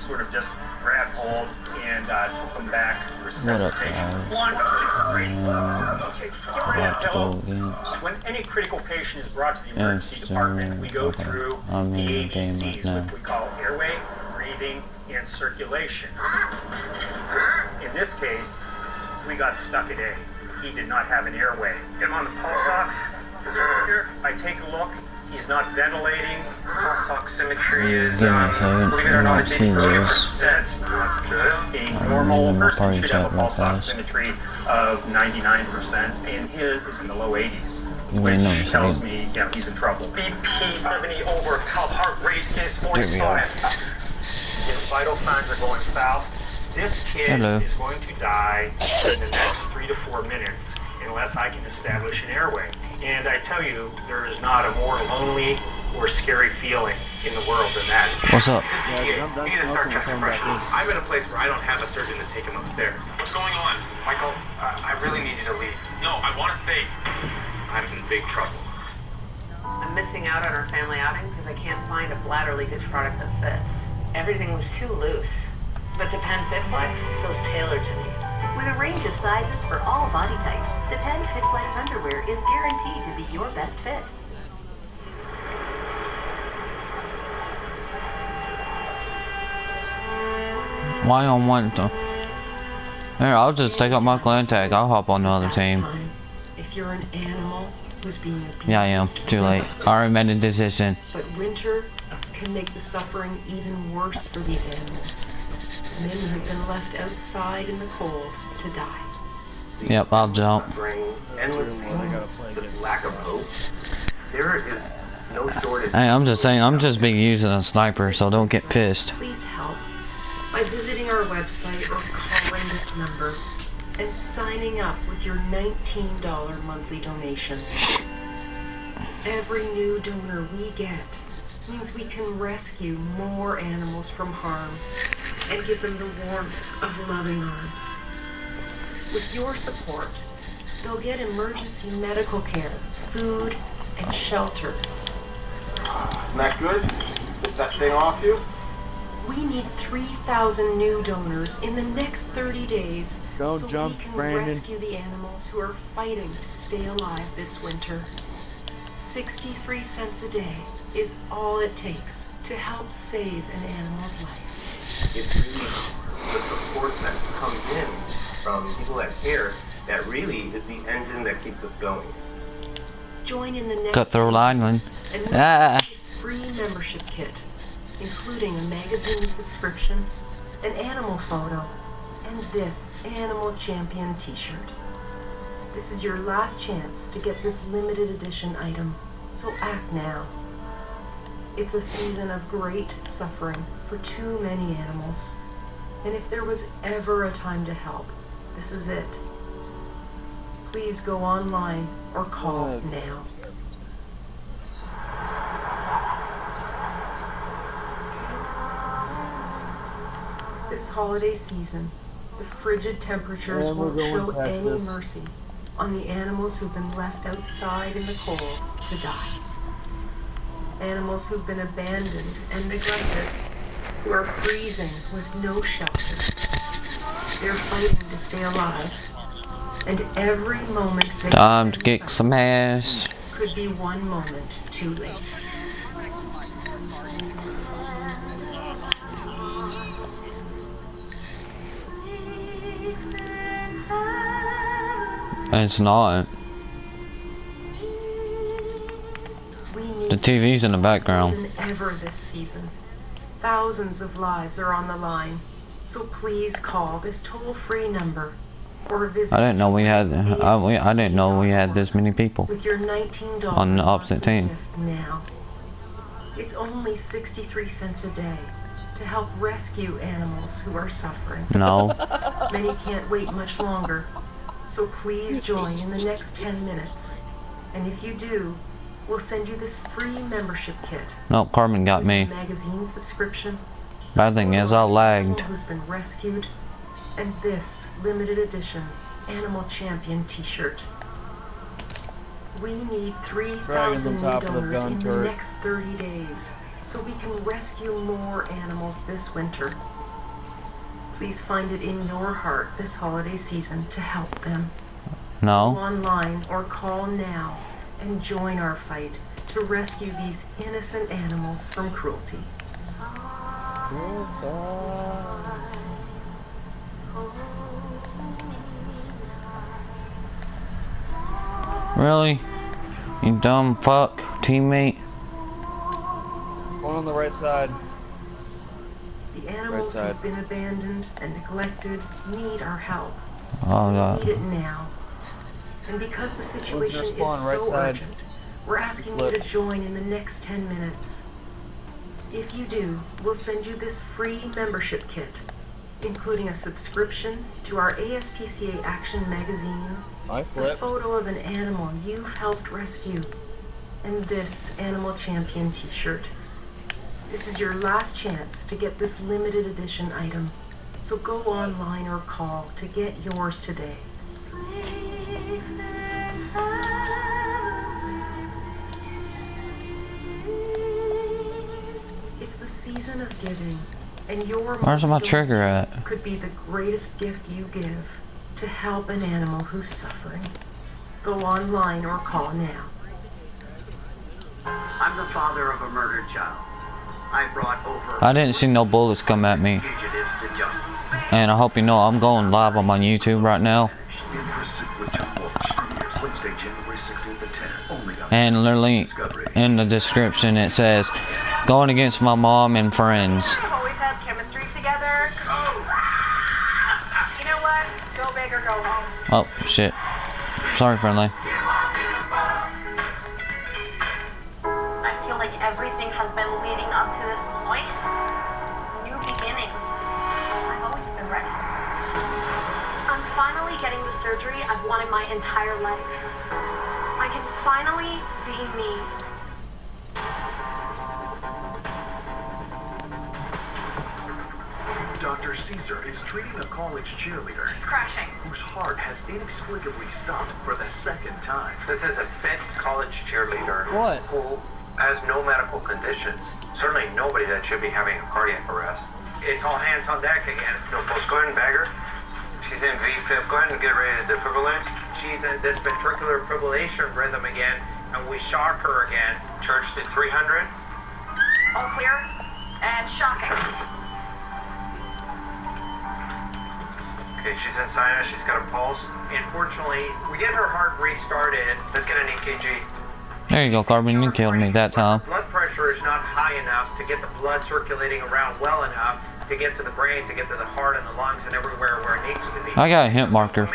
sort of just grabbed hold and took him back to resuscitation. Wonderful, great. Okay, get ready to go. When any critical patient is brought to the emergency department, we go through the ABCs, which we call airway, breathing, and circulation. In this case, we got stuck at A. He did not have an airway. Get him on the pulse ox. Here, I take a look. He's not ventilating. Pulse oximetry is, believe it or not, 80%. A normal person should have a pulse oximetry of 99%, and his is in the low 80s, which tells me, yeah, he's in trouble. BP 70 over, heart rate is 45. His vital signs are going south. This kid is going to die in the next 3 to 4 minutes unless I can establish an airway. And I tell you, there is not a more lonely or scary feeling in the world than that. What's up? We need to start chest compressions. I'm in a place where I don't have a surgeon to take him upstairs. What's going on? Michael, I really need you to leave. No, I want to stay. I'm in big trouble. I'm missing out on our family outing because I can't find a bladder leakage product that fits. Everything was too loose. But Depend Fit Flex feels tailored to me. With a range of sizes for all body types, Depend Fit Flex underwear is guaranteed to be your best fit. Why on one to? Here, I'll just take up my clan tag. I'll hop on the other team. If you're an animal who's being abused, yeah, I am. Too late. I already made a decision. But winter can make the suffering even worse for these animals. Men who have been left outside in the cold to die. Yep, I'll jump. Endless pain, this lack of hope. There is no shortage. Hey, I'm just saying, I'm just being used as a sniper, so don't get pissed. Please help by visiting our website or calling this number and signing up with your $19 monthly donation. Every new donor we get means we can rescue more animals from harm and give them the warmth of loving arms. With your support, they'll get emergency medical care, food, and shelter. Isn't that good? Get that thing off you? We need 3,000 new donors in the next 30 days so we can rescue the animals who are fighting to stay alive this winter. 63 cents a day is all it takes to help save an animal's life. It's really the support that comes in from people that care that really is the engine that keeps us going. Join in the next Cut through lineman. and this free membership kit, including a magazine subscription, an animal photo, and this Animal Champion t-shirt. This is your last chance to get this limited edition item, so act now. It's a season of great suffering for too many animals, and if there was ever a time to help, this is it. Please go online or call now. This holiday season, the frigid temperatures won't show any mercy on the animals who've been left outside in the cold to die. Animals who've been abandoned and neglected, who are freezing with no shelter. They're fighting to stay alive, and every moment they Time to kick some ass. could be one moment too late. It's not. The TV's in the background. More than ever this season, thousands of lives are on the line. So please call this toll-free number or visit. I didn't know we had. I didn't know we had this many people with your $19 on the opposite team. Now, it's only 63 cents a day to help rescue animals who are suffering. No. Many can't wait much longer, so please join in the next 10 minutes. And if you do, we'll send you this free membership kit. No, Carmen got me. Magazine subscription. Bad thing is I lagged. Who's been rescued, and this limited edition Animal Champion t-shirt. We need 3,000 new donors in the next 30 days so we can rescue more animals this winter. Please find it in your heart this holiday season to help them. Go No. online or call now and join our fight to rescue these innocent animals from cruelty. Really? You dumb fuck, teammate. One on the right side. The animals Right side. who've been abandoned and neglected need our help. Oh We god. need it now. And because the situation is spawn, right so side. urgent, we're asking you Flip. to join in the next 10 minutes. If you do, we'll send you this free membership kit, including a subscription to our ASPCA Action magazine, I a flip. photo of an animal you've helped rescue, and this Animal Champion t-shirt. This is your last chance to get this limited edition item, so go online or call to get yours today. It's the season of giving, and your Where's my monthly trigger donation at? could be the greatest gift you give to help an animal who's suffering. Go online or call now. I'm the father of a murdered child. I brought over I didn't see no bullets come at me. fugitives to justice. And I hope you know I'm going live on my YouTube right now. In pursuit with just launched premieres Wednesday, January 16th at 10. Only on And literally Discovery. in the description it says, going against my mom and friends. We've always had chemistry together. You know what? Go big or go home. Oh shit. Sorry, friendly. I feel like everything has been leading up to this point. New beginnings. I've always been ready. I'm finally getting the surgery I've wanted my entire life. I can finally be me. Dr. Caesar is treating a college cheerleader It's crashing. whose heart has inexplicably stopped for the second time. This is a fit college cheerleader What? who has no medical conditions. Certainly nobody that should be having a cardiac arrest. It's all hands on deck again. No pulse. Go ahead and bag her. She's in VFib. Go ahead and get ready to defibrillate. She's in this ventricular fibrillation rhythm again, and we shock her again. Charged at 300. All clear and shocking. Okay, she's in sinus. She's got a pulse. Unfortunately, we get her heart restarted. Let's get an EKG. There you go, Carbon. You killed me that time. Blood pressure is not high enough to get the blood circulating around well enough to get to the brain, to get to the heart and the lungs and everywhere where it needs to be. I got a hint marker.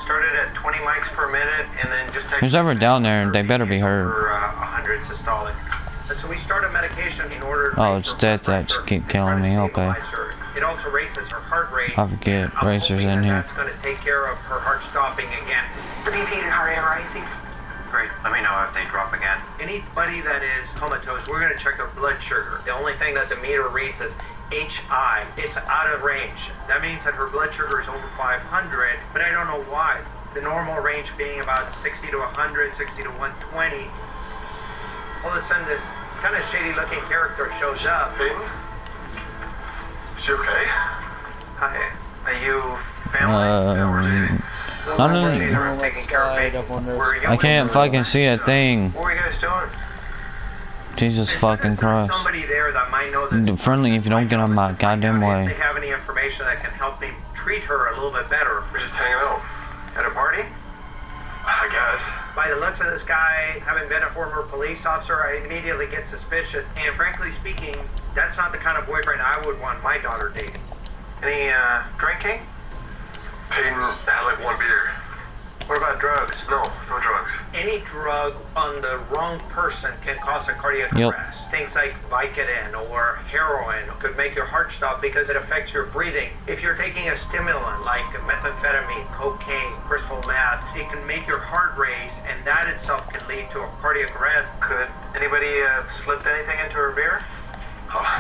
Started at 20 mics per minute and then just Who's ever down there and they better be heard. For 100 systolic. And so we started medication in order to Oh, raise it's her that blood that pressure, keep try killing to me, okay. stabilize her. It also raises her heart rate. I forget, I'm racers hoping in that here. That's going to take care of her heart stopping again. Repeat and hurry are icing. Great. Let me know if they drop again. Anybody that is comatose, we're going to check their blood sugar. The only thing that the meter reads is HI. It's out of range. That means that her blood sugar is over 500, but I don't know why. The normal range being about 60 to 100, 60 to 120. All of a sudden, this kind of shady-looking character shows up. Is she okay? Hi. Are you family? I don't Caesar know. taking care of me. Up on this. Where are you I can't going? fucking see a thing. What were you guys doing? Jesus fucking There's Christ. somebody there that might know this. Friendly if you don't get on my goddamn If way. they have any information that can help me treat her a little bit better. We're just hanging out. At a party? I guess. By the looks of this guy, having been a former police officer, I immediately get suspicious. And frankly speaking, that's not the kind of boyfriend I would want my daughter dating. Any, drinking? Peyton had like one beer. What about drugs? No drugs. Any drug on the wrong person can cause a cardiac Yep. arrest. Things like Vicodin or heroin could make your heart stop because it affects your breathing. If you're taking a stimulant like methamphetamine, cocaine, crystal meth, it can make your heart race, and that itself can lead to a cardiac arrest. Could anybody slipped anything into her beer?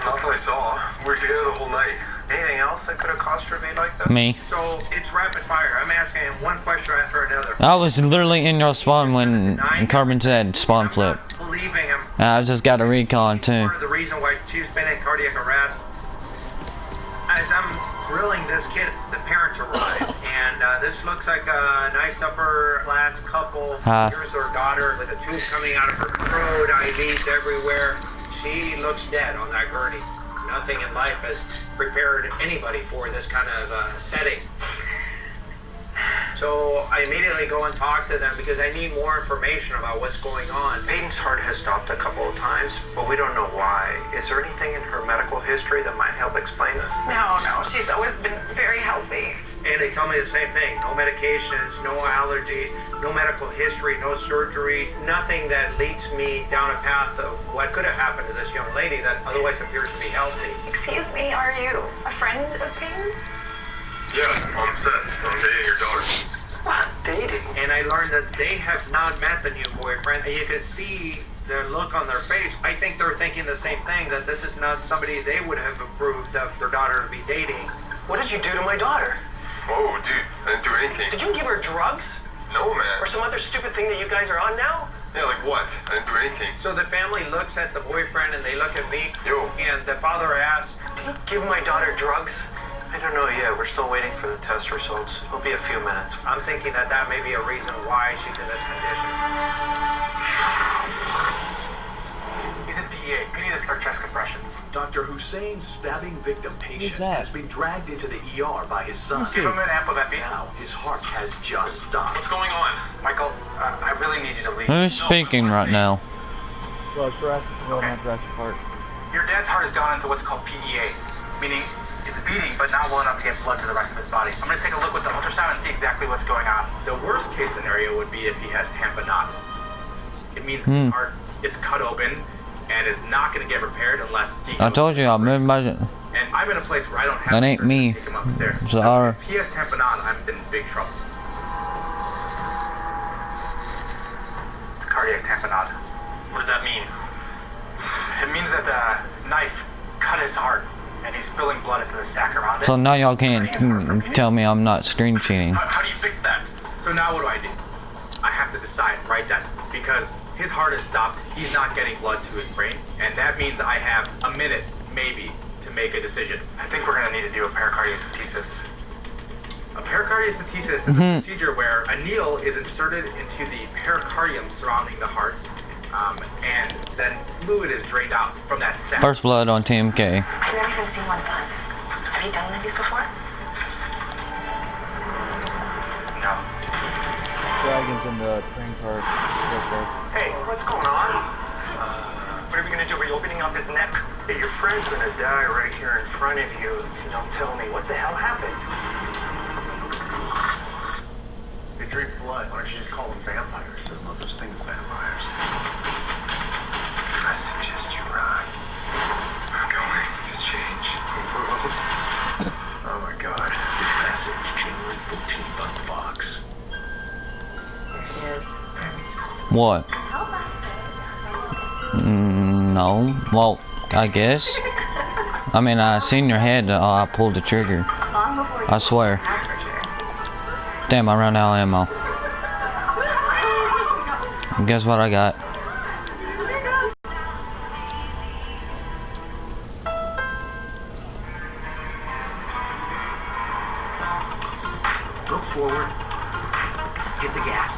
Not that I saw. We were together the whole night. Anything else that could have caused her to be like that? Me. So it's rapid fire. I'm asking him one question after another. I was literally in your spawn when Carbon said spawn flip. Believing him. I just got a recon too. Part of the reason why she's been in cardiac arrest. As I'm grilling this kid, the parents arrive, and this looks like a nice upper class couple. Here's their daughter with a tube coming out of her throat, IVs everywhere. She looks dead on that gurney. Nothing in life has prepared anybody for this kind of setting. So I immediately go and talk to them because I need more information about what's going on. Peyton's heart has stopped a couple of times, but we don't know why. Is there anything in her medical history that might help explain this? No, she's always been very healthy. And they tell me the same thing. No medications, no allergies, no medical history, no surgeries, nothing that leads me down a path of what could have happened to this young lady that otherwise appears to be healthy. Excuse me, are you a friend of Peyton's? Yeah, I'm set. I'm dating your daughter. What? Dating? And I learned that they have not met the new boyfriend, and you can see their look on their face. I think they're thinking the same thing, that this is not somebody they would have approved of their daughter to be dating. What did you do to my daughter? Oh, dude, I didn't do anything. Did you give her drugs? No, man. Or some other stupid thing that you guys are on now? Yeah, like what? I didn't do anything. So the family looks at the boyfriend and they look at me. Yo. And the father asks, Did you give my daughter drugs? I don't know yet. We're still waiting for the test results. It'll be a few minutes. I'm thinking that that may be a reason why she's in this condition. He's in PEA. We need to start chest compressions. Dr. Hussein's stabbing victim patient has been dragged into the ER by his son. Give him an amputectomy. Now his heart has just stopped. What's going on? Michael, I really need you to leave. Who's speaking right now? Well, thoracic wheel, not thoracic heart. Your dad's heart has gone into what's called PEA, meaning it's beating but not well enough to get blood to the rest of his body. I'm going to take a look with the ultrasound and see exactly what's going on. The worst case scenario would be if he has tamponade. It means his heart is cut open and is not going to get repaired unless he I told you, I'm in my... And I'm in a place where I don't have That ain't me. to take him upstairs. Sorry. If he has tamponade, I'm in big trouble. It's cardiac tamponade. What does that mean? It means that the knife cut his heart and he's spilling blood into the sac around it. So now y'all can't tell me I'm not screen cheating. How do you fix that? So now what do? I have to decide right then, because his heart is stopped, he's not getting blood to his brain, and that means I have a minute, maybe, to make a decision. I think we're going to need to do a pericardiocentesis. A pericardiocentesis is a procedure where a needle is inserted into the pericardium surrounding the heart, and then fluid is drained out from that sac. First blood on TMK. I've never even seen one done. Have you done one of these before? No. Dragons in the train car. Hey, what's going on? What are we going to do? Are you opening up his neck? Hey, your friend's going to die right here in front of you if you don't tell me. What the hell happened? They drink blood. Why don't you just call them vampires? There's no such thing as vampires. I suggest you run. I'm going to change. Oh my god. Passage January 14th on the box. There he is. What? No. Well, I guess. I mean, I seen your head. I pulled the trigger. I swear. Damn, I ran out of ammo. And guess what I got? Look forward. Hit the gas.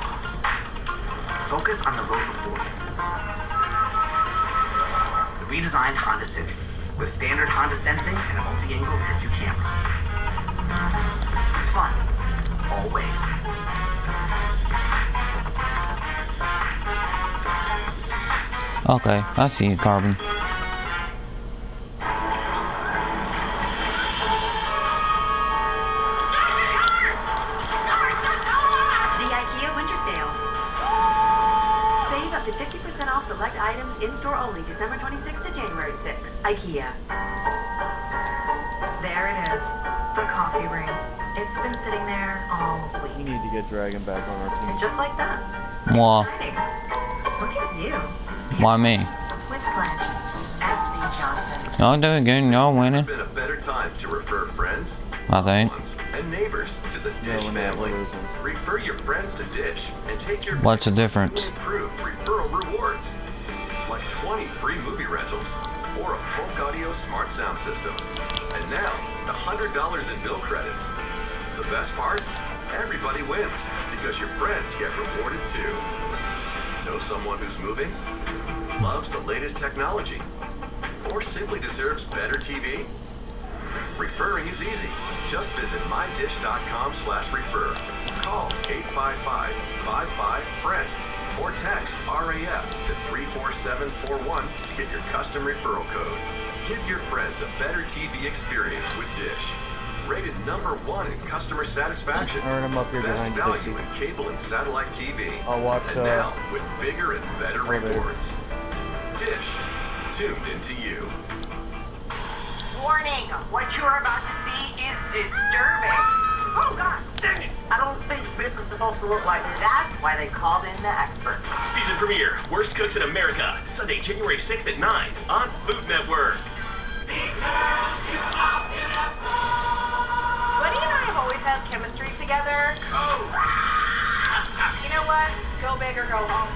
Focus on the road before you. The redesigned Honda Civic with standard Honda sensing and a multi-angle rear view camera. It's fun. Always. Okay, I see you, Carbon. Save up to 50% off select items in-store only December 26th to January 6th. IKEA. There it is. The coffee ring. It's been sitting there all week. We need to get Dragon back on our team. And just like that. Why? Shining. Look at you. Why me? With Blanche. FC Johnson. Y'all doing good, y'all winning. Been a better time to refer friends, I think. and neighbors to the Dish family. Refer your friends to Dish and take your What's the difference? improved referral rewards, like 20 free movie rentals or a Folk Audio smart sound system, and now $100 in bill credits. The best part? Everybody wins because your friends get rewarded too. Know someone who's moving, loves the latest technology, or simply deserves better TV? Referring is easy. Just visit mydish.com/refer. Call 855-55-FRIEND or text RAF to 34741 to get your custom referral code. Give your friends a better TV experience with Dish. Rated #1 in customer satisfaction. Alright, I'm up here Best behind you, value Casey. in cable and satellite TV. I'll watch, and now with bigger and better rewards. Dish, tuned into you. Warning! What you are about to see is disturbing. Oh God! Dang it! I don't think this is supposed to look like this. That's why they called in the expert. Season premiere, Worst Cooks in America, Sunday, January 6th at 9 on Food Network. Buddy and I have always had chemistry together. Oh! You know what? Go big or go home.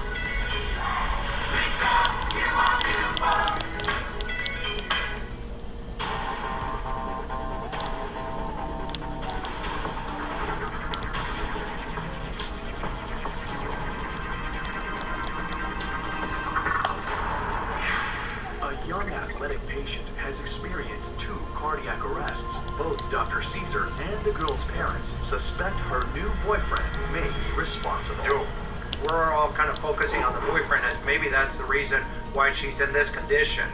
A young athletic patient has experienced 2 cardiac arrests. Both Dr. Caesar and the girl's parents suspect her new boyfriend may be responsible. Yo, we're all kind of focusing on the boyfriend as maybe that's the reason why she's in this condition.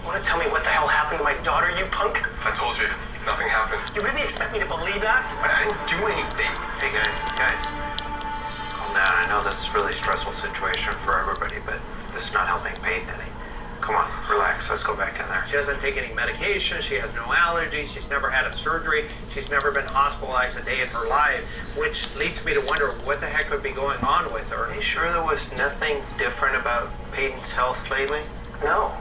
Want to tell me what the hell happened to my daughter, you punk? I told you, nothing happened. You really expect me to believe that? I didn't do anything. Hey guys, calm down. I know this is a really stressful situation for everybody, but this is not helping Peyton any. Come on, relax. Let's go back in there. She doesn't take any medication. She has no allergies. She's never had a surgery. She's never been hospitalized a day in her life, which leads me to wonder what the heck could be going on with her. Are you sure there was nothing different about Peyton's health lately? No.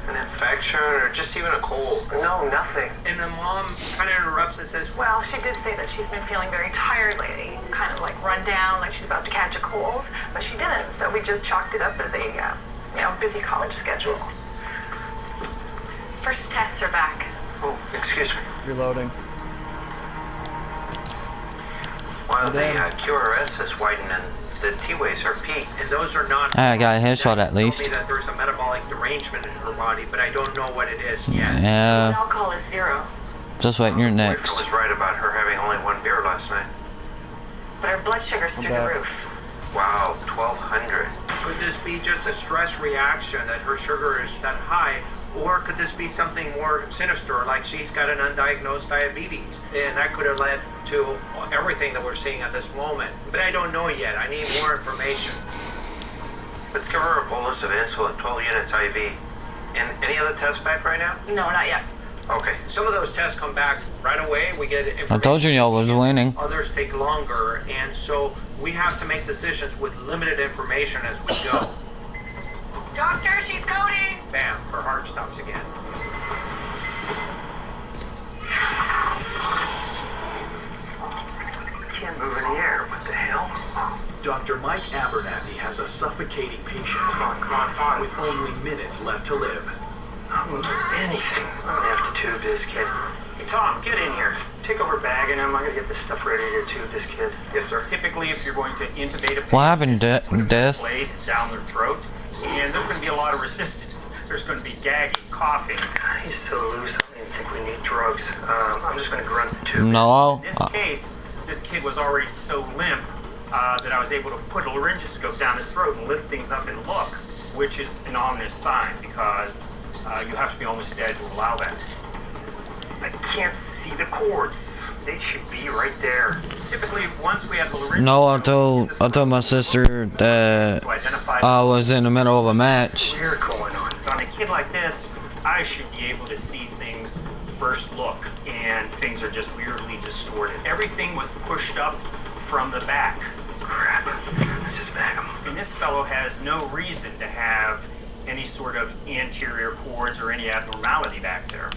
An infection or just even a cold? No, nothing. And the mom kind of interrupts and says, Well, she did say that she's been feeling very tired lately, kind of like run down, like she's about to catch a cold, but she didn't. So we just chalked it up as a, busy college schedule. First tests are back. oh, excuse me. Reloading. While the QRS is widening, the T-waves are peaked, and those are not... I got a headshot at least. Tell me that there's a metabolic derangement in her body, but I don't know what it is yet. Yeah. Alcohol is 0. Just wait, you're next. I was right about her having only 1 beer last night. But her blood sugar's through the roof. Wow, 1,200. Could this be just a stress reaction that her sugar is that high? Or could this be something more sinister, like she's got an undiagnosed diabetes? And that could have led to everything that we're seeing at this moment. But I don't know yet. I need more information. Let's give her a bolus of insulin, 12 units IV. And any other tests back right now? No, not yet. Okay. Some of those tests come back right away. We get information. I told you y'all was winning. Others take longer. And so we have to make decisions with limited information as we go. Doctor, she's coding! Bam, her heart stops again. Can't move in the air. What the hell? Dr. Mike Abernathy has a suffocating patient Come on. with only minutes left to live. I won't do anything. I'm gonna have to tube this kid. Hey, Tom, get in here. Take over bagging him. I'm gonna get this stuff ready to tube this kid. Yes, sir. Typically, if you're going to intubate a patient, What happened, Death? blade down their throat, and there's going to be a lot of resistance. There's going to be gagging, coughing. He's so loose. I don't even think we need drugs. I'm just gonna grunt the tube. No. In this case, this kid was already so limp that I was able to put a laryngoscope down his throat and lift things up and look, which is an ominous sign because you have to be almost dead to allow that. I can't see the cords. They should be right there. Typically, once we have the laryngoscope... No, I told my sister that I was in the middle of a match. Weird going on. On a kid like this, I should be able to see things first look, and things are just weirdly distorted. Everything was pushed up from the back. Crap. Let's just bag him. And this fellow has no reason to have any sort of anterior cords or any abnormality back there.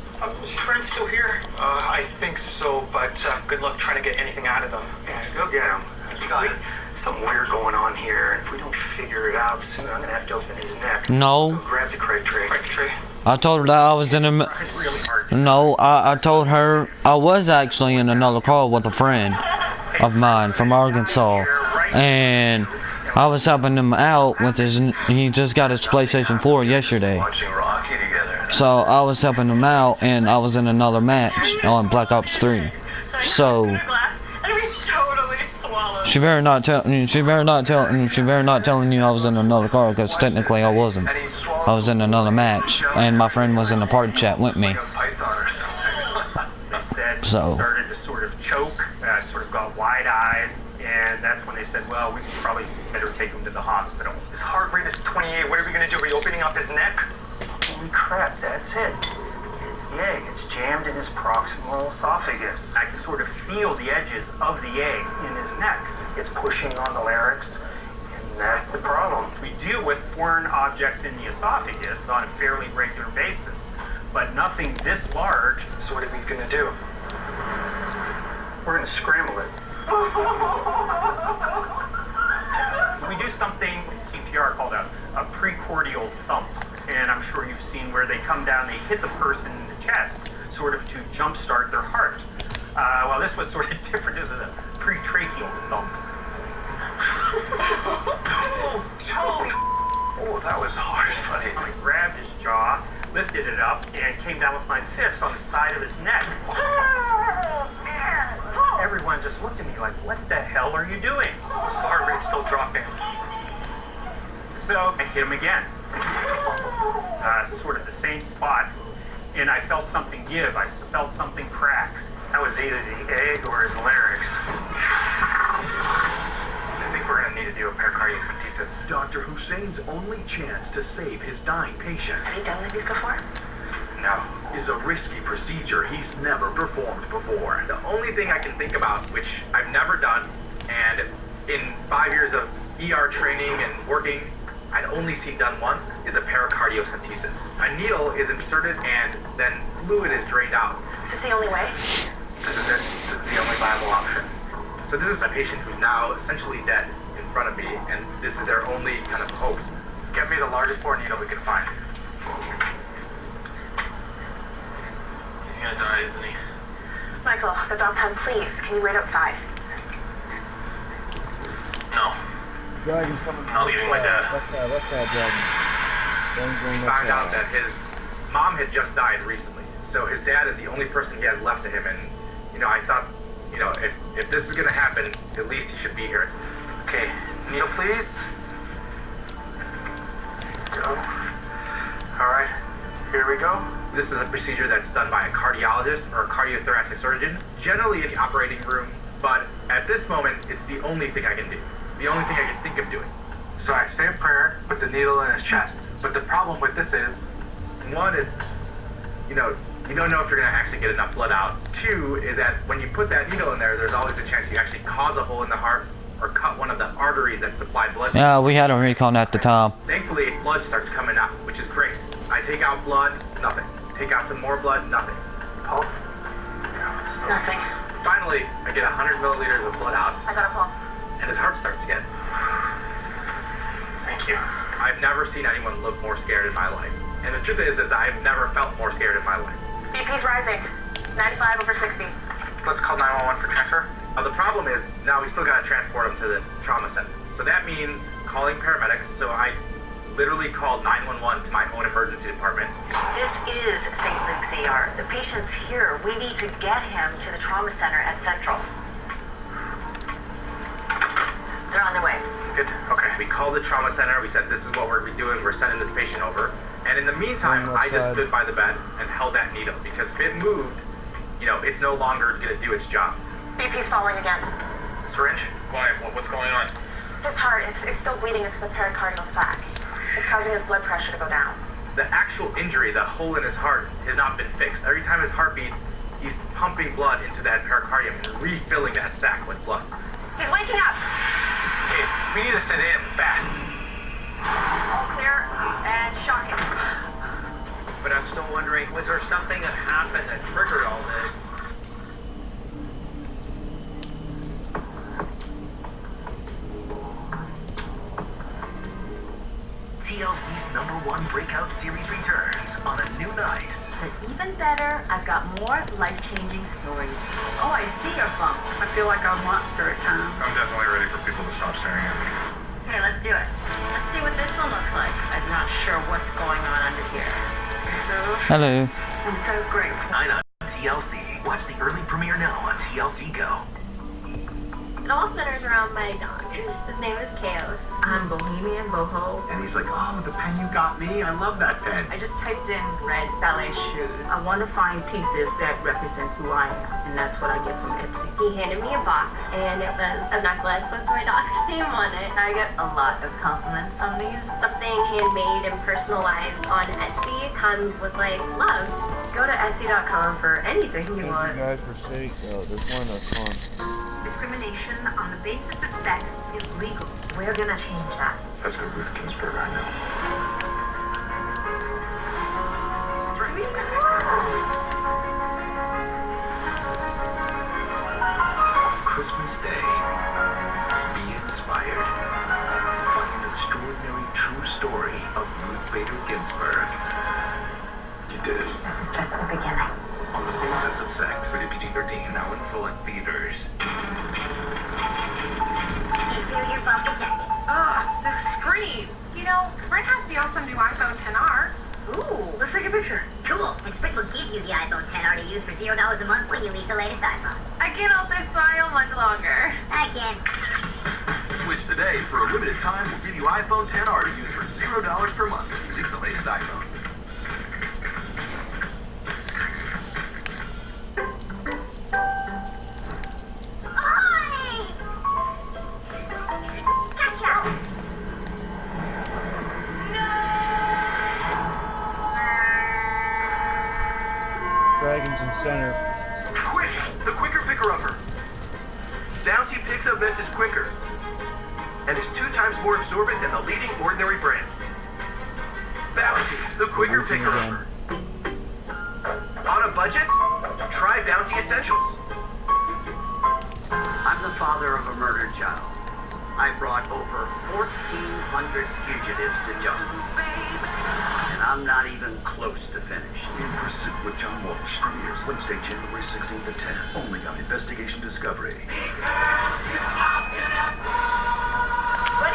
Is Friend still here? I think so, but good luck trying to get anything out of them. Yeah, go get him. You got something weird going on here. If we don't figure it out soon, I'm gonna have to open his neck. No. So grab the crate tray. I told her that I was in a... No, I told her I was actually in another car with a friend of mine from Arkansas. And I was helping him out with his... He just got his PlayStation 4 yesterday. So I was helping him out, and I was in another match on Black Ops 3. So... She better not telling you I was in another car, because technically I wasn't. I was in another match, and my friend was in the party chat with me. They said So. Started to sort of choke, sort of got wide eyes, and that's when they said, well, we probably better take him to the hospital. His heart rate is 28. What are we gonna do? Are we opening up his neck? Holy crap, that's it. It's the egg. It's jammed in his proximal esophagus. I can sort of feel the edges of the egg in his neck. It's pushing on the larynx, and that's the problem. We deal with foreign objects in the esophagus on a fairly regular basis, but nothing this large. So what are we gonna do? We're gonna scramble it. We do something in CPR called a precordial thump. And I'm sure you've seen where they come down, they hit the person in the chest, sort of to jumpstart their heart. Well, this was sort of different. This was a pretracheal thump. Oh, that was hard, buddy. I grabbed his jaw, lifted it up, and came down with my fist on the side of his neck. Everyone just looked at me like, what the hell are you doing? His heart rate's still dropping. So I hit him again. Sort of the same spot, and I felt something give. I felt something crack. That was either the egg or his larynx. I think we're gonna need to do a pericardiocentesis. Dr. Hussein's only chance to save his dying patient. Have you done one of these before? No. Is a risky procedure he's never performed before. The only thing I can think about, which I've never done, and in 5 years of ER training and working, I'd only seen done once, is a pericardiocentesis. A needle is inserted and then fluid is drained out. Is this the only way? This is it. This is the only viable option. So this is a patient who's now essentially dead in front of me, and this is their only kind of hope. Get me the largest bore needle we can find. He's gonna die, isn't he? Michael, the dog time, please. Can you wait outside? No. Dragon's coming. I'll leave him with that. Left side, dragon. Dragon's going left Found out side. that his mom had just died recently, so his dad is the only person he has left to him, and, you know, I thought, you know, if this is gonna happen, at least he should be here. Okay, needle please. Go. Alright, here we go. This is a procedure that's done by a cardiologist or a cardiothoracic surgeon, generally in the operating room, but at this moment, it's the only thing I can do. The only thing I can think of doing. So I say a prayer, put the needle in his chest. But the problem with this is, one, it's, you know, you don't know if you're going to actually get enough blood out. Two, is that when you put that needle in there, there's always a chance you actually cause a hole in the heart or cut one of the arteries that supply blood. Yeah, we had a recon at the time. Thankfully, blood starts coming out, which is great. I take out blood, nothing. Take out some more blood, nothing. Pulse? Nothing. Finally, I get 100 milliliters of blood out. I got a pulse. And his heart starts again. Thank you. I've never seen anyone look more scared in my life. And the truth is I've never felt more scared in my life. BP's rising. 95 over 60. Let's call 911 for transfer. The problem is, now we still got to transport him to the trauma center. So that means calling paramedics. So I literally called 911 to my own emergency department. This is St. Luke's ER. The patient's here. We need to get him to the trauma center at Central. They're on their way. Good. Okay. We called the trauma center. We said, this is what we're doing. We're sending this patient over. And in the meantime, I just stood by the bed and held that needle. Because if it moved, you know, it's no longer going to do its job. BP's falling again. Syringe? Why? What's going on? His heart, it's still bleeding into the pericardial sac. It's causing his blood pressure to go down. The actual injury, the hole in his heart, has not been fixed. Every time his heart beats, he's pumping blood into that pericardium and refilling that sac with blood. He's waking up. Okay, we need to sit in fast. All clear and shock but I'm still wondering, was there something that happened that triggered all this? TLC's #1 breakout series returns on a new night. But even better, I've got more life-changing stories. Oh, I see your bump. I feel like a monster at times. I'm definitely ready for people to stop staring at me. Okay, let's do it. Let's see what this one looks like. I'm not sure what's going on under here. Hello. I'm so grateful. 9 on TLC. Watch the early premiere now on TLC Go. It all centers around my dog. His name is Chaos. I'm Bohemian Boho. And he's like, oh, the pen you got me. I love that pen. I just typed in red ballet shoes. I want to find pieces that represent who I am, and that's what I get from Etsy. He handed me a box, and it was a necklace with my dog's name on it. I get a lot of compliments on these. Something handmade and personalized on Etsy comes with, like, love. Go to Etsy.com for anything you want. Thank you guys for steak, though. This one is fun. Discrimination on the basis of sex is legal. We're gonna change that. That's good Ruth Ginsburg I know. Christmas Day. Be inspired. Find an extraordinary true story of Ruth Bader Ginsburg. You did it. This is just the beginning. On the basis of sex. Rated PG-13. Now in select theaters. Your bumpy jacket. The screen. You know, Sprint has the awesome new iPhone XR. Ooh. Let's take a picture. Cool. And Sprint will give you the iPhone XR to use for $0 a month when you lease the latest iPhone. I can't hold this smile much longer. I can. Switch today. For a limited time, we'll give you iPhone XR to use for $0 per month. Lease the latest iPhone. Dragons in center. Quick! The quicker picker-upper. Bounty picks up messes quicker. And is 2 times more absorbent than the leading ordinary brand. Bounty, the quicker picker-upper. On a budget? Try Bounty Essentials. I'm the father of a murdered child. I brought over 1,400 fugitives to justice. And I'm not even close to finished. In Pursuit with John Walsh. Premieres Wednesday, January 16th at 10. Only on Investigation Discovery. Buddy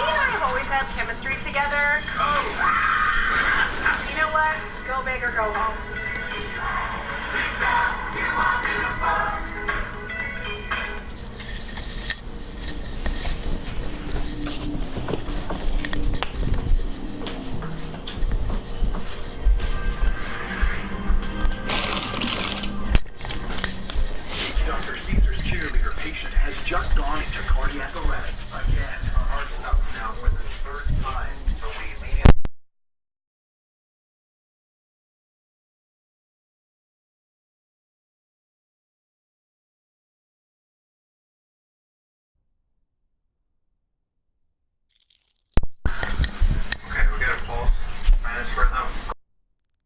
and I have always had chemistry together. You know what? Go big or go home. Dr. Caesar's cheerleader patient has just gone into cardiac arrest. Again, her heart stopped now for the 3rd time. So we immediately... Okay, we got a pulse. Minus for them.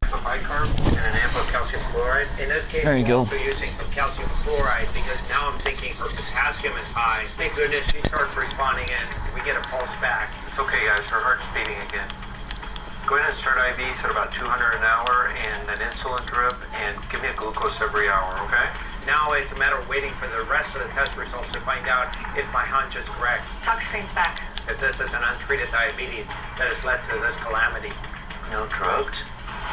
A bicarb and an amp of calcium chloride. In this case, there you go. we're using some calcium chloride because now I'm thinking her potassium is high. Thank goodness she starts responding and we get a pulse back. It's okay, guys. Her heart's beating again. Go ahead and start IVs at about 200 an hour and an insulin drip and give me a glucose every hour, okay? Now it's a matter of waiting for the rest of the test results to find out if my hunch is correct. Tuck screen's back. If this is an untreated diabetes that has led to this calamity. No drugs?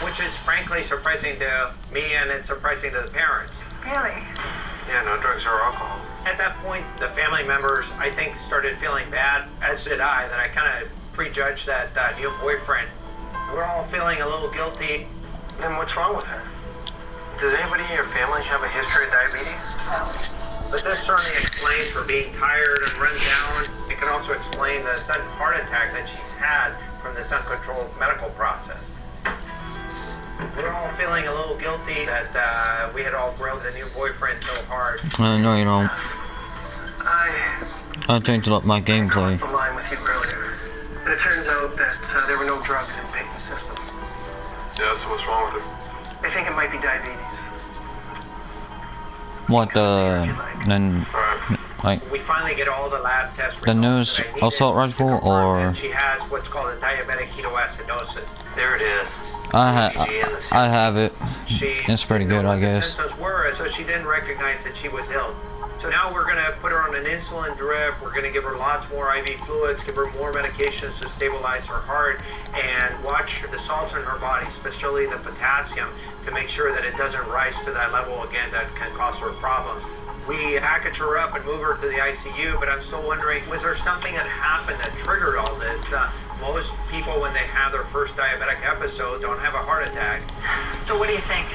Which is frankly surprising to me and it's surprising to the parents. Really? Yeah, no drugs or alcohol. At that point, the family members, I think, started feeling bad, as did I, that I kind of prejudged that new boyfriend. We're all feeling a little guilty. And what's wrong with her? Does anybody in your family have a history of diabetes? But this certainly explains her being tired and run down. It can also explain the sudden heart attack that she's had from this uncontrolled medical process. We're all feeling a little guilty that we had all grilled the new boyfriend so hard. No, you don't. I changed up my gameplay. The line with you earlier. But it turns out that there were no drugs in Peyton's system. Yeah, so what's wrong with her? They think it might be diabetes. What then like We finally get all the lab test results. the news that I needed assault rifle or she has what's called a diabetic ketoacidosis. There it is. I have it. It's pretty good, I guess. The symptoms were, so she didn't recognize that she was ill. So now we're gonna put her on an insulin drip. We're gonna give her lots more IV fluids, give her more medications to stabilize her heart, and watch the salts in her body, especially the potassium, to make sure that it doesn't rise to that level again that can cause her problems. We package her up and move her to the ICU, but I'm still wondering, was there something that happened that triggered all this? Most people, when they have their first diabetic episode, don't have a heart attack. So what do you think?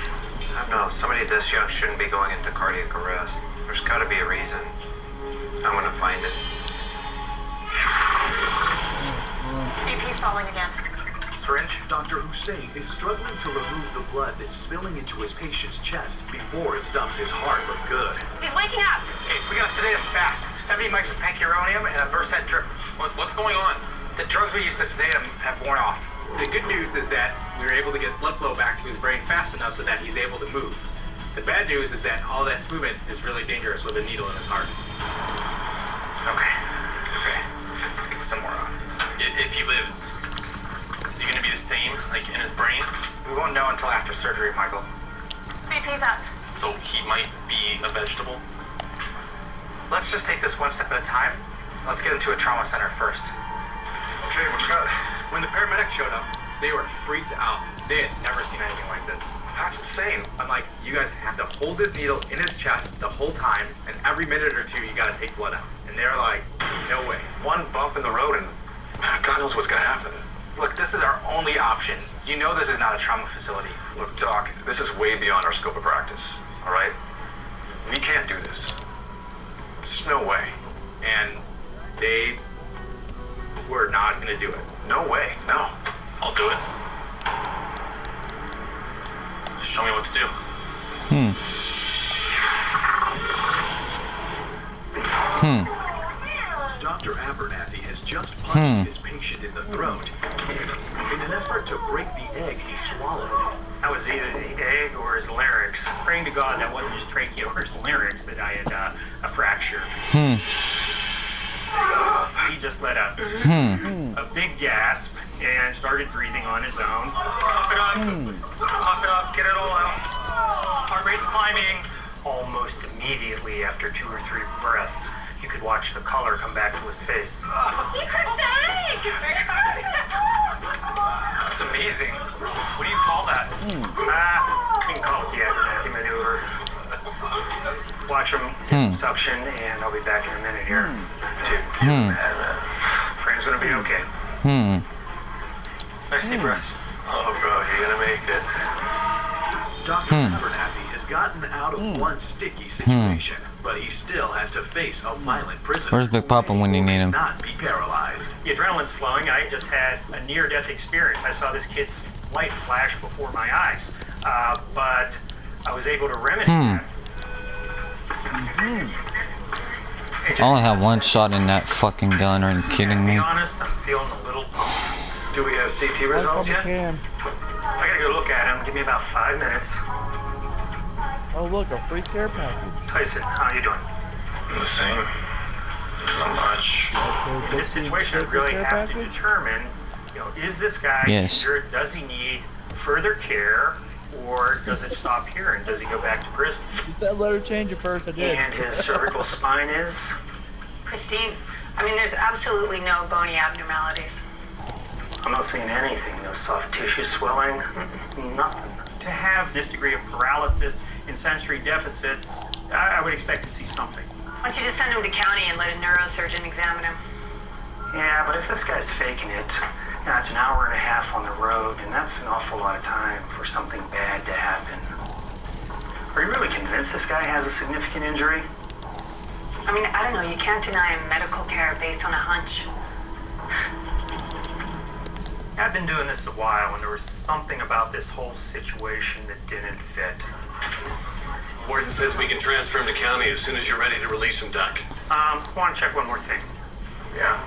I don't know. Somebody this young shouldn't be going into cardiac arrest. There's got to be a reason. I'm going to find it. BP's falling again. Syringe? Dr. Hussein is struggling to remove the blood that's spilling into his patient's chest before it stops his heart for good. He's waking up. Hey, we gotta sedate him fast. 70 mics of pancuronium and a Versed drip. What's going on? The drugs we used to sedate him have worn off. The good news is that we were able to get blood flow back to his brain fast enough so that he's able to move. The bad news is that all that movement is really dangerous with a needle in his heart. Okay. Let's get some more on. If he lives, is he gonna be the same, like in his brain? We won't know until after surgery, Michael. BP's up. So he might be a vegetable? Let's just take this one step at a time. Let's get him to a trauma center first. Okay, we're cut. When the paramedics showed up, they were freaked out. They had never seen anything like this. That's insane. I'm like, you guys have to hold this needle in his chest the whole time, and every minute or two you gotta take blood out. And they're like, no way. One bump in the road and God knows what's gonna happen. Look, this is our only option. You know this is not a trauma facility. Look, Doc, this is way beyond our scope of practice, all right? We can't do this. There's no way. And they were not gonna do it. No way, no. I'll do it. Show me what to do. Dr. Abernathy has just punched his patient in the throat in an effort to break the egg he swallowed. That was either the egg or his larynx. Praying to God that wasn't his trachea or his larynx that I had a fracture. He just let out a big gasp and started breathing on his own. Cough it up, get it all out. Heart rate's climbing. Almost immediately after 2 or 3 breaths, you could watch the color come back to his face. That's amazing. What do you call that? You can call it the Abernathy maneuver. Watch him get some suction, and I'll be back in a minute here. Frame's gonna be okay. Nice deep breaths. Oh, bro, you're gonna make it. Dr. Abernathy has gotten out of one sticky situation, but he still has to face a violent prisoner. Where's Big Papa when you need him? Not be paralyzed. The adrenaline's flowing. I just had a near-death experience. I saw this kid's light flash before my eyes, but I was able to remedy that. I only have one shot in that fucking gun. Are you kidding To me? be honest, I'm feeling a little. Do we have CT results yet? I gotta go look at him. Give me about 5 minutes. Oh look, a free care package. Tyson, how you doing? The same. Not much. In this situation, I really have to determine, is this guy injured? Does he need further care? Or does it stop here and does he go back to prison? You said let her change it first, I did. And his cervical spine is? Pristine. I mean, there's absolutely no bony abnormalities. I'm not seeing anything. No soft tissue swelling. Nothing. To have this degree of paralysis and sensory deficits, I would expect to see something. Why don't you just send him to county and let a neurosurgeon examine him? Yeah, but if this guy's faking it, it's an hour and a half on the road, and that's an awful lot of time for something bad to happen. Are you really convinced this guy has a significant injury? I mean, I don't know. You can't deny him medical care based on a hunch. I've been doing this a while, and there was something about this whole situation that didn't fit. Warden says we can transfer him to county as soon as you're ready to release him, Doc. I want to check one more thing. Yeah.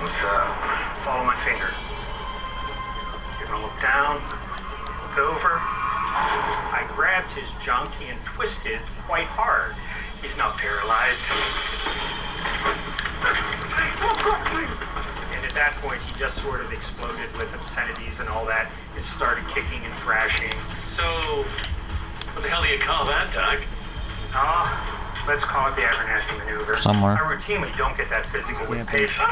What's that? Follow my finger. You're gonna look down, look over, his junk and twisted quite hard. He's now paralyzed. And at that point, he just sort of exploded with obscenities and all that. It started kicking and thrashing. So, what the hell do you call that, Doc? Oh, let's call it the Abernathy maneuver. Somewhere. I routinely don't get that physical with patients,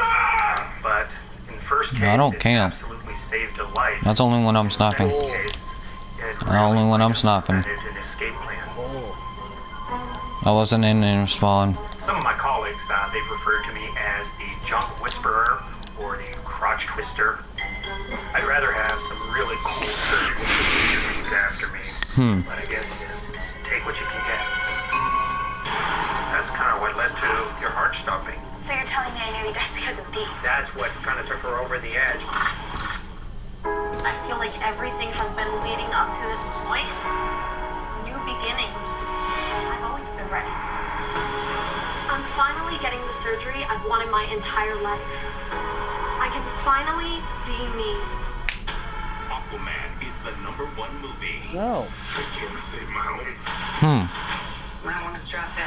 but in the first case, I don't it count. absolutely saved a life. That's only when I'm sniping. In the second case, it Only when I'm sniping. implemented an escape plan. I wasn't in spawn. Some of my colleagues, they've referred to me as the junk whisperer or the crotch twister. I'd rather have some really cool surgical procedure named after me. But I guess you take what you can get. That's kind of what led to your heart stopping. So you're telling me I nearly died because of these? That's what kind of took her over the edge. I feel like everything has been leading up to this point. New beginnings. I've always been ready. I'm finally getting the surgery I've wanted my entire life. I can finally be me. Aquaman is the #1 movie. No. I can't save my own. Might want to strap in.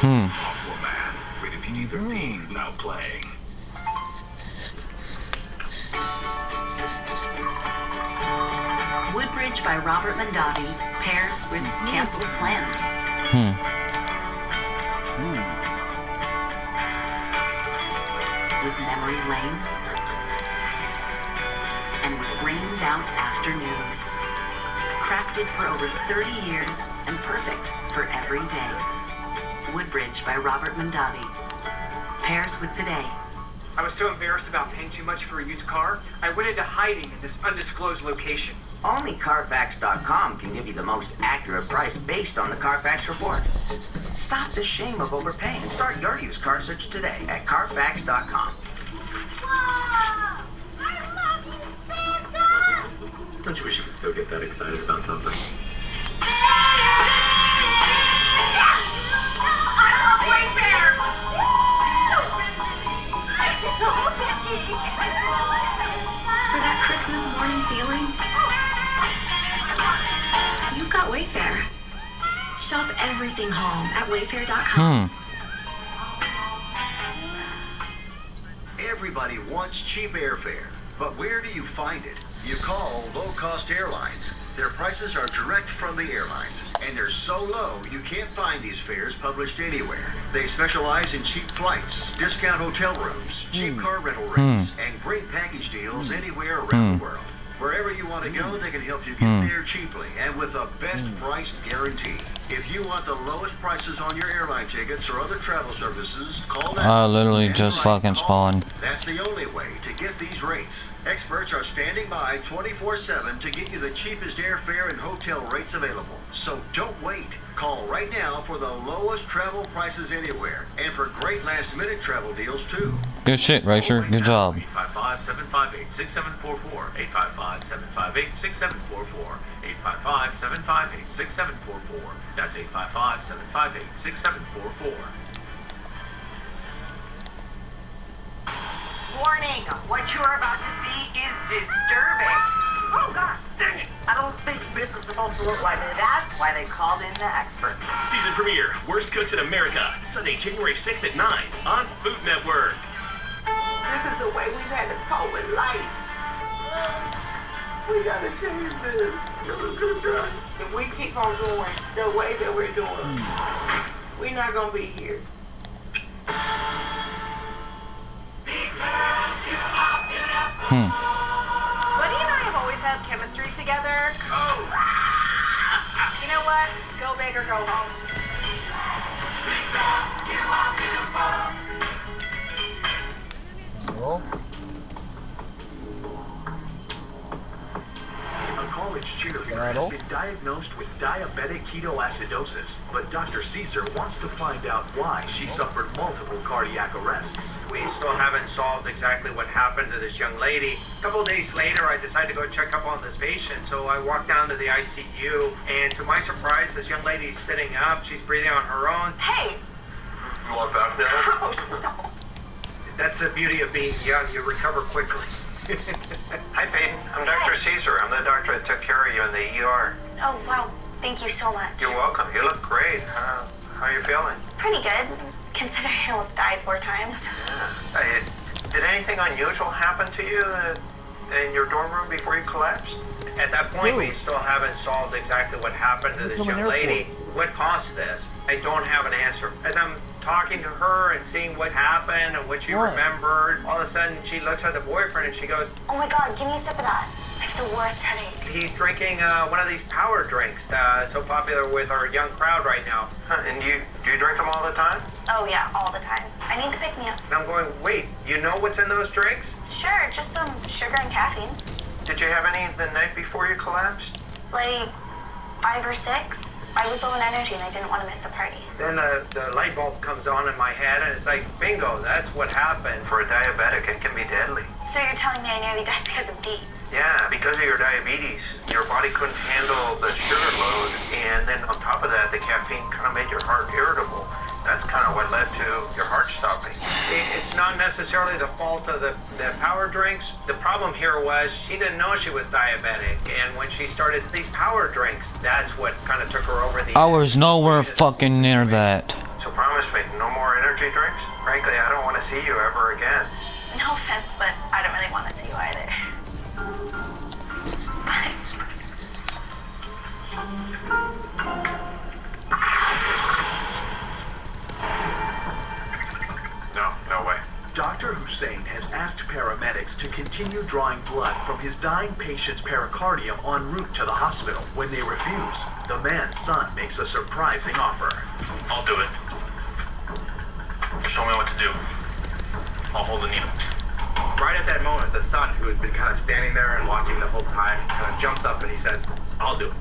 Aquaman, rated PG-13, now playing. Woodbridge by Robert Mondavi pairs with canceled plans. With memory lane and with rained out afternoons. Crafted for over 30 years and perfect for every day. Woodbridge by Robert Mondavi pairs with today. I was so embarrassed about paying too much for a used car, I went into hiding in this undisclosed location. Only Carfax.com can give you the most accurate price based on the Carfax report. Stop the shame of overpaying. Start your used car search today at Carfax.com. Don't you wish you could still get that excited about something? For that Christmas morning feeling, you've got Wayfair. Shop everything home at Wayfair.com. Everybody wants cheap airfare, but where do you find it? You call low-cost airlines. Their prices are direct from the airlines, and they're so low you can't find these fares published anywhere. They specialize in cheap flights, discount hotel rooms, cheap car rental rates, and great package deals anywhere around the world. Wherever you want to go, they can help you get there cheaply and with the best price guarantee. If you want the lowest prices on your airline tickets or other travel services, call them. I literally just fucking spawned. That's the only way to get these rates. Experts are standing by 24/7 to get you the cheapest airfare and hotel rates available. So don't wait. Call right now for the lowest travel prices anywhere and for great last-minute travel deals too. Good shit, Racer. Good job. 855-758-6744. 855-758-6744. 855-758-6744. That's 855-758-6744. Warning! What you are about to see is disturbing. Oh, God, dang it! I don't think this is supposed to look like it. That's why they called in the experts. Season premiere, Worst Cooks in America, Sunday, January 6th at 9 on Food Network. This is the way we've had to cope with life. We gotta change this. If we keep on going the way that we're doing, we're not gonna be here. Buddy and I have always had chemistry together. You know what? Go big or go home. A college cheerleader has been diagnosed with diabetic ketoacidosis, but Dr. Caesar wants to find out why she suffered multiple cardiac arrests. We still haven't solved exactly what happened to this young lady. A couple of days later, I decided to go check up on this patient, so I walked down to the ICU, and to my surprise, this young lady's sitting up. She's breathing on her own. Hey! You want back now? Gross, no. That's the beauty of being young. You recover quickly. Hi, Peyton. I'm Dr. Srry. I'm the doctor that took care of you in the ER. Oh, wow. Thank you so much. You're welcome. You look great. How are you feeling? Pretty good, considering I almost died 4 times. Yeah. Did anything unusual happen to you in your dorm room before you collapsed? At that point, we still haven't solved exactly what happened to this young lady. What caused this? I don't have an answer. As I'm talking to her and seeing what happened and what she remembered, all of a sudden she looks at the boyfriend and she goes, "Oh my God, give me a sip of that. I have the worst headache." He's drinking one of these power drinks, so popular with our young crowd right now. And do you drink them all the time? Oh yeah, all the time. I need to pick me up. And I'm going, wait, you know what's in those drinks? Sure, just some sugar and caffeine. Did you have any the night before you collapsed? Like 5 or 6. I was low on energy and I didn't want to miss the party. Then the light bulb comes on in my head and it's like, bingo, that's what happened. For a diabetic, it can be deadly. So you're telling me I nearly died because of these? Yeah, because of your diabetes, your body couldn't handle the sugar load, and then on top of that, the caffeine kind of made your heart irritable. That's kind of what led to your heart stopping. It's not necessarily the fault of the power drinks. The problem here was she didn't know she was diabetic, and when she started these power drinks, that's what kind of took her over the edge. I was nowhere fucking near that. So promise me, no more energy drinks? Frankly, I don't want to see you ever again. No offense, but I don't really want to see you either. Bye. No way. Dr. Hussein has asked paramedics to continue drawing blood from his dying patient's pericardium en route to the hospital. When they refuse, the man's son makes a surprising offer. I'll do it. Show me what to do. I'll hold the needle. Right at that moment, the son, who had been kind of standing there and watching the whole time, kind of jumps up and he says, "I'll do it."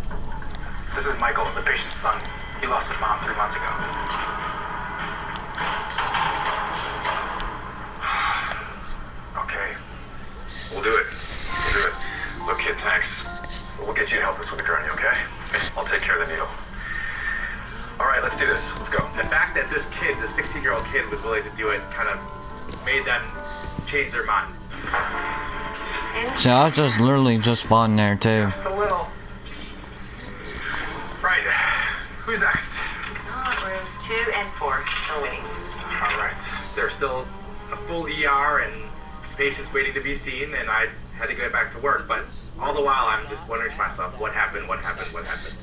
This is Michael, the patient's son. He lost his mom 3 months ago. Okay. We'll do it. We'll do it. Look, kid, thanks. We'll get you to help us with the gurney, okay? I'll take care of the needle. All right, let's do this. Let's go. The fact that this kid, the 16-year-old kid, was willing to do it kind of made them change their mind. See, I was just literally just spawned there too. Just a little. Right. Who's next? Rooms 2 and 4, still waiting. All right. There's still a full ER and patients waiting to be seen, and I had to go back to work. But all the while, I'm just wondering to myself, what happened? What happened? What happened?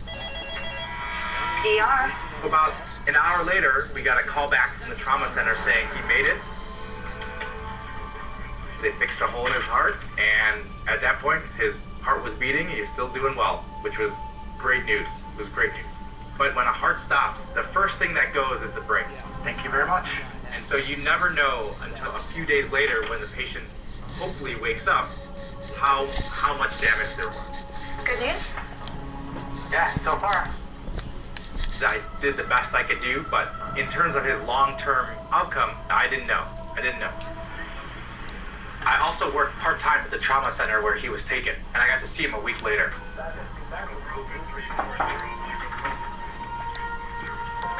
ER. About an hour later, we got a call back from the trauma center saying he made it. They fixed a hole in his heart, and at that point, his heart was beating. He was still doing well, which was great news. It was great news. But when a heart stops, the first thing that goes is the brain. Thank you very much. And so you never know until a few days later, when the patient hopefully wakes up, how much damage there was. Good news? Yeah, so far. I did the best I could do, but in terms of his long-term outcome, I didn't know. I also worked part-time at the trauma center where he was taken, and I got to see him a week later.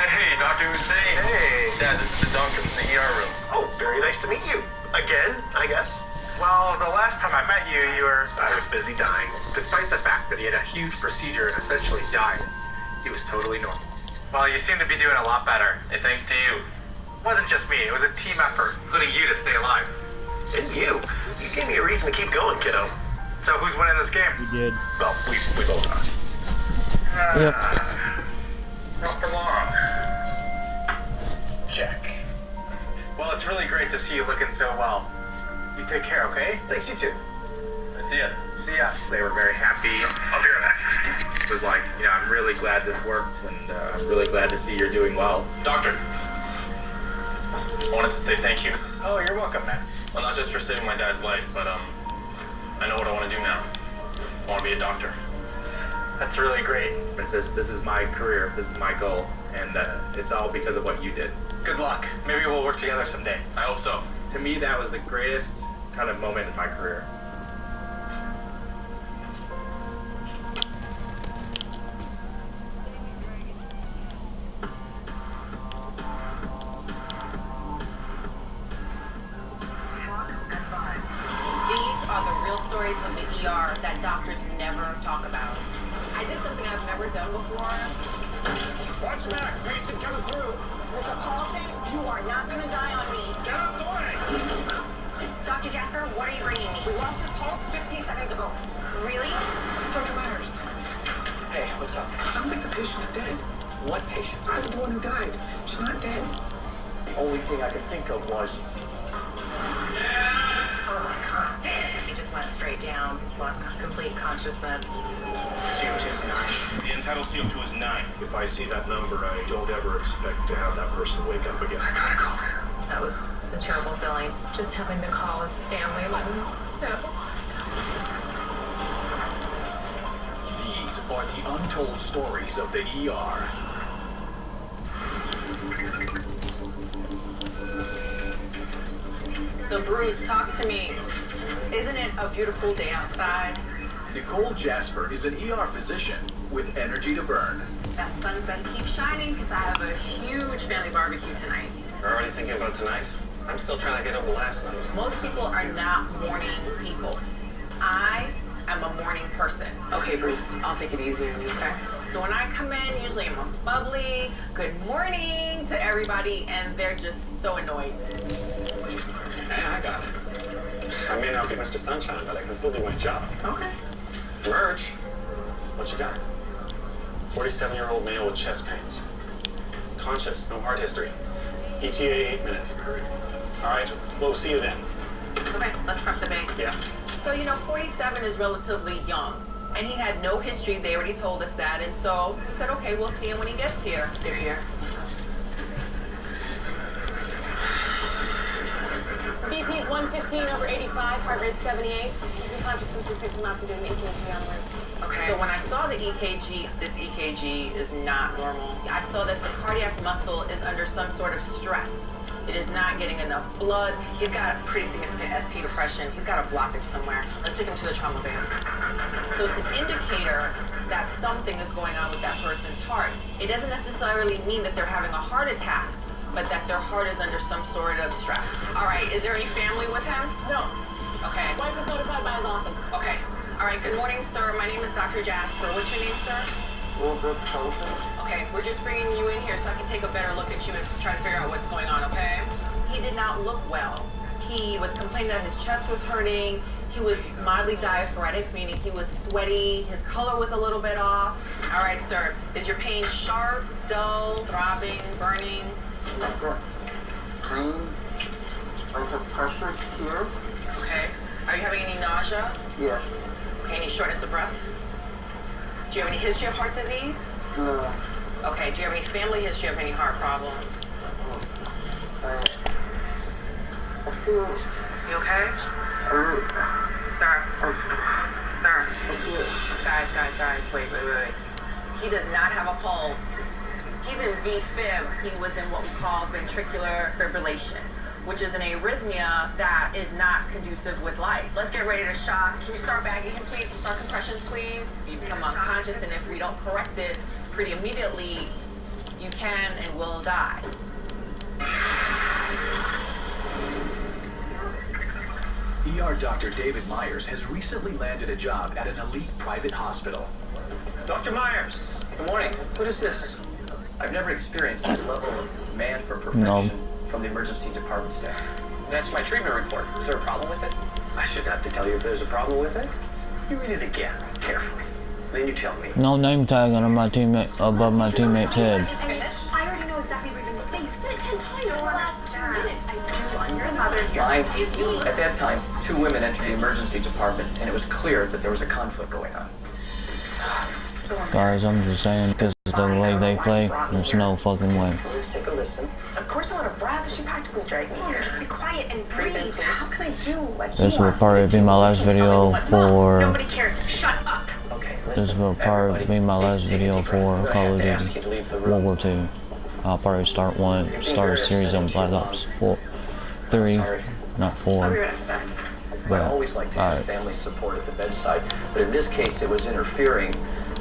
Hey, Dr. Hussein. Hey. Yeah, this is the doctor from the ER room. Oh, very nice to meet you. Again, I guess. Well, the last time I met you, I was busy dying. Despite the fact that he had a huge procedure and essentially died, he was totally normal. Well, you seem to be doing a lot better, and thanks to you. It wasn't just me, it was a team effort, including you, to stay alive. And you gave me a reason to keep going, kiddo. So who's winning this game? We did. Well, we both are. Yep. Not for long. Check. Well, it's really great to see you looking so well. You take care, okay? Thanks, you too. See ya. See ya. They were very happy. I'll be right back. It was like, I'm really glad this worked, and I'm really glad to see you're doing well. Doctor, I wanted to say thank you. Oh, you're welcome, man. Well, not just for saving my dad's life, but I know what I want to do now. I want to be a doctor. That's really great. This is my career. This is my goal, and it's all because of what you did. Good luck. Maybe we'll work together someday. I hope so. To me, that was the greatest kind of moment in my career. These are the real stories from the ER that doctors ever done before. Watch back, patient coming through. Mr. Carlton, you are not going to die on me. Get out the way. Dr. Jasper, what are you bringing me? We lost his pulse 15 seconds ago. Really? Dr. Myers, Hey, what's up? I don't think the patient is dead. What patient? I'm the one who died. She's not dead. The only thing I could think of was... Oh my god. He just went straight down, lost complete consciousness. CO2 is 9. The entitled CO2 is 9. If I see that number, I don't ever expect to have that person wake up again. I gotta go. That was a terrible feeling. Just having to call his family and let him know. These are the untold stories of the ER. So Bruce, talk to me. Isn't it a beautiful day outside? Nicole Jasper is an ER physician with energy to burn. That sun better keep shining because I have a huge family barbecue tonight. You're already thinking about tonight? I'm still trying to get over last night. Most people are not morning people. I am a morning person. Okay, Bruce, I'll take it easy on you. Okay. So when I come in, usually I'm a bubbly, good morning to everybody, and they're just so annoyed. Yeah, I got it. I may not be Mr. Sunshine, but I can still do my job. Okay. Merge. What you got? 47-year-old male with chest pains. Conscious, no heart history. ETA 8 minutes. All right, we'll see you then. Okay, let's prep the bank. Yeah. So, 47 is relatively young. And he had no history. They already told us that. And so he said, okay, we'll see him when he gets here. They're here. BP's 115/85, heart rate 78. He's been conscious since we picked him up and doing an EKG on route. Okay. So when I saw the EKG, this EKG is not normal. I saw that the cardiac muscle is under some sort of stress. It is not getting enough blood. He's got a pretty significant ST depression. He's got a blockage somewhere. Let's take him to the trauma van. So it's an indicator that something is going on with that person's heart. It doesn't necessarily mean that they're having a heart attack, but that their heart is under some sort of stress. All right, is there any family with him? No. Okay. Wife was notified by his office. Okay. All right, good morning, sir. My name is Dr. Jasper. What's your name, sir? Okay, we're just bringing you in here so I can take a better look at you and try to figure out what's going on, okay? He did not look well. He was complaining that his chest was hurting. He was mildly diaphoretic, meaning he was sweaty. His color was a little bit off. All right, sir. Is your pain sharp, dull, throbbing, burning? Pain. I have pressure here. Okay. Are you having any nausea? Yes. Okay, any shortness of breath? Do you have any history of heart disease? No. Okay, do you have any family history of any heart problems? You okay? Sir. Sir. Guys, wait. He does not have a pulse. He's in V-fib. He was in what we call ventricular fibrillation, which is an arrhythmia that is not conducive with life. Let's get ready to shock. Can you start bagging him, please? Start compressions, please. You become unconscious, and if we don't correct it pretty immediately, you can and will die. ER Dr. David Myers has recently landed a job at an elite private hospital. Dr. Myers, good morning. What is this? I've never experienced this level of demand for perfection from the emergency department staff. That's my treatment report. Is there a problem with it? I should have to tell you if there's a problem with it. You read it again, carefully. Then you tell me. No name tag on my teammate above my teammate's head. I already know exactly what you're going to say. You've said it 10 times in the last 2 minutes. I do understand. Lying. At that time, 2 women entered the emergency department, and it was clear that there was a conflict going on. Guys, I'm just saying, because of the way they play, there's no fucking way. Let's take a listen. Of course I want to breath. She practically dragged me here. Just be quiet and breathe. How can I do what This will probably be my last video for... Nobody cares. Shut up. Okay, This will probably be my last video for Call of Duty World War II. I'll probably start a series on Black Ops 3, not 4. I always like to have family support at the bedside, but in this case it was interfering